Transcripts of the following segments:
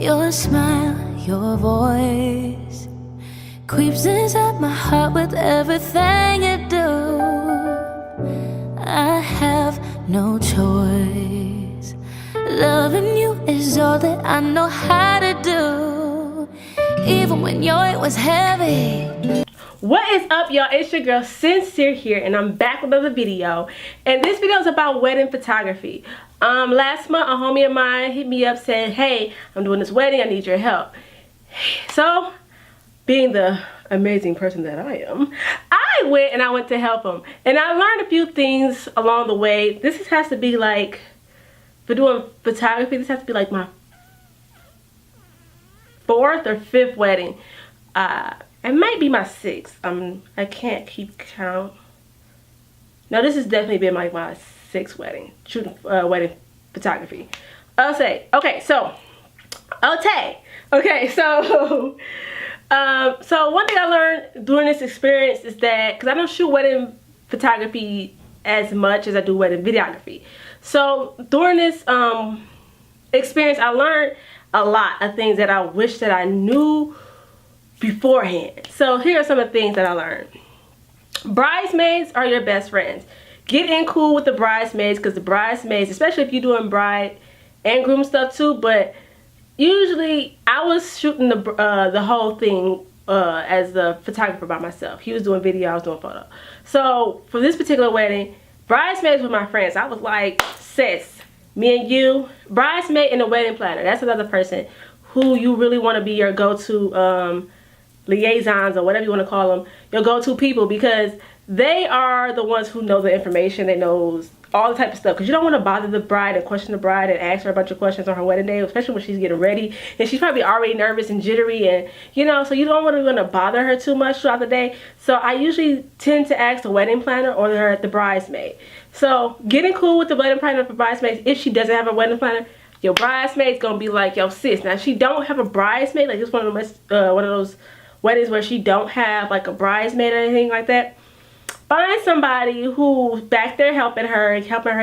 Your smile, your voice creeps inside my heart with everything you do. I have no choice. Loving you is all that I know how to do, even when your weight was heavy. What is up, y'all? It's your girl Cincere here, and I'm back with another video. And this video is about wedding photography. Last month a homie of mine hit me up saying, hey, I'm doing this wedding, I need your help. So, being the amazing person that I am, I went to help him. And I learned a few things along the way. This has to be like, for doing photography, this has to be like my 4th or 5th wedding. It might be my 6th. I can't keep count. No, this has definitely been like my 6th wedding, shooting wedding photography. So one thing I learned during this experience is that, because I don't shoot wedding photography as much as I do wedding videography. So during this experience, I learned a lot of things that I wish that I knew beforehand. So here are some of the things that I learned. Bridesmaids are your best friends. Get in cool with the bridesmaids, because the bridesmaids, especially if you're doing bride and groom stuff too, but usually I was shooting the whole thing as the photographer by myself. He was doing video, I was doing photo. So for this particular wedding, bridesmaids were my friends. I was like, sis, me and you, bridesmaid and a wedding planner, that's another person who you really want to be your go-to liaisons, or whatever you want to call them, your go-to people, because they are the ones who know the information. They knows all the type of stuff, because you don't want to bother the bride and question the bride and ask her a bunch of questions on her wedding day, especially when she's getting ready and she's probably already nervous and jittery, and you know, so you don't want to bother her too much throughout the day. So I usually tend to ask the wedding planner or the bridesmaid. So getting cool with the wedding planner for bridesmaids. If she doesn't have a wedding planner, your bridesmaid's gonna be like, yo sis, now if she don't have a bridesmaid, like it's one of those weddings where she don't have like a bridesmaid or anything like that, find somebody who's back there helping her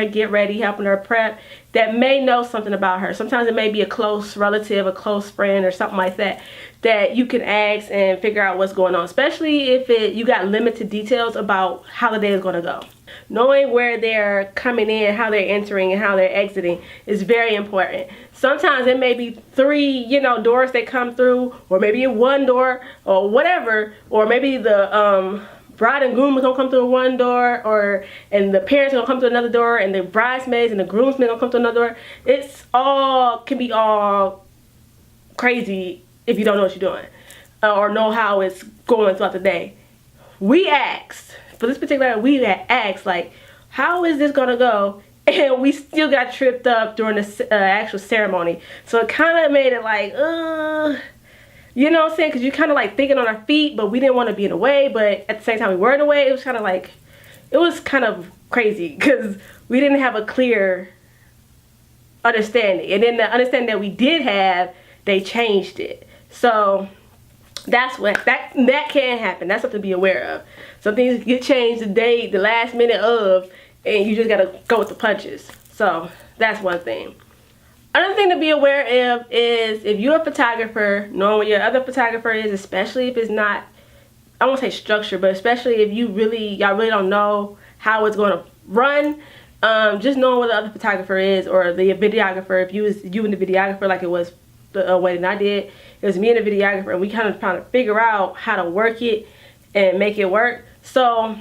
get ready, helping her prep, that may know something about her. Sometimes it may be a close relative, a close friend, or something like that, that you can ask and figure out what's going on, especially if you got limited details about how the day is going to go. Knowing where they're coming in, how they're entering, and how they're exiting is very important. Sometimes it may be 3, doors they come through, or maybe 1 door, or whatever, or maybe the bride and groom is gonna come through one door, and the parents are gonna come through another door, and the bridesmaids and the groomsmen gonna come through another door. Can be all crazy if you don't know what you're doing, or know how it's going throughout the day. We asked, for this particular, we asked like, how is this gonna go? And we still got tripped up during the actual ceremony. So it kind of made it like, you know what I'm saying? Because you're kind of like thinking on our feet, but we didn't want to be in the way. But at the same time, we were in the way. It was kind of like, it was kind of crazy because we didn't have a clear understanding. And then the understanding that we did have, they changed it. So that's what, that can happen. That's something to be aware of. Some things get changed the last minute of, and you just got to go with the punches. So that's one thing. Another thing to be aware of is, if you're a photographer, knowing what your other photographer is, especially if it's not, I won't say structured, but especially if y'all really don't know how it's going to run, just knowing what the other photographer is, or the videographer. If you and the videographer, like it was the wedding I did, it was me and the videographer, and we kind of trying to figure out how to work it and make it work. So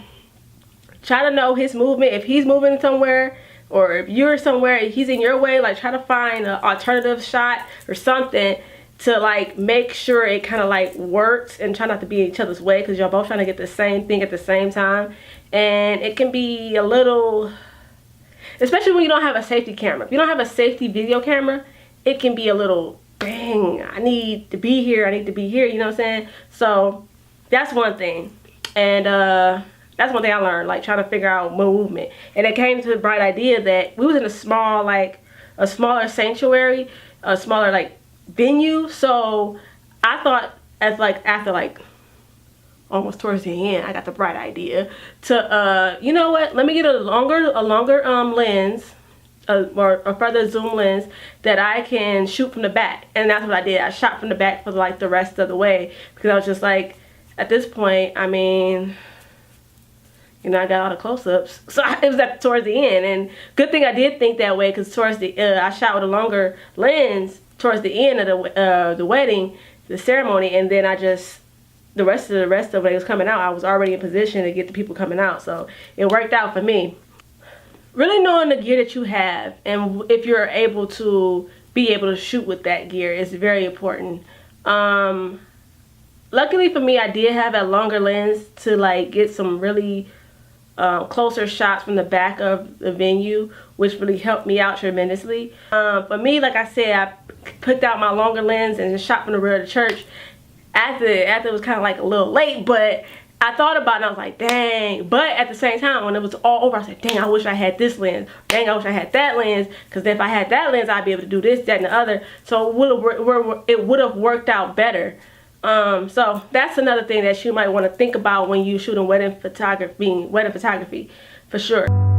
try to know his movement. If he's moving somewhere, or if you're somewhere and he's in your way, like try to find an alternative shot or something to like make sure it kind of like works, and try not to be in each other's way, because y'all both trying to get the same thing at the same time. And it can be a little, especially when you don't have a safety camera. If you don't have a safety video camera, it can be a little, dang, I need to be here, you know what I'm saying? So that's one thing. And that's one thing I learned, like trying to figure out movement. And it came to the bright idea that we was in a smaller sanctuary, a smaller like venue. So I thought, after like almost towards the end, I got the bright idea to you know what, let me get a longer lens, or further zoom lens that I can shoot from the back. And that's what I did. I shot from the back for like the rest of the way, because I was just like, at this point, I mean, you know, I got all the close-ups, so it was towards the end. And good thing I did think that way, because towards the I shot with a longer lens towards the end of the wedding, the ceremony, and then I just the rest of it was coming out. I was already in position to get the people coming out, so it worked out for me. Really knowing the gear that you have, and if you're able to be able to shoot with that gear, is very important. Luckily for me, I did have a longer lens to like get some really closer shots from the back of the venue, which really helped me out tremendously. For me, like I said, I picked out my longer lens and just shot from the rear of the church after it was kind of like a little late, but I thought about it and I was like, dang. But at the same time, when it was all over, I said, dang, I wish I had this lens. Dang, I wish I had that lens, because if I had that lens, I'd be able to do this, that, and the other. So it would have worked out better. So that's another thing that you might want to think about when you shooting wedding photography for sure.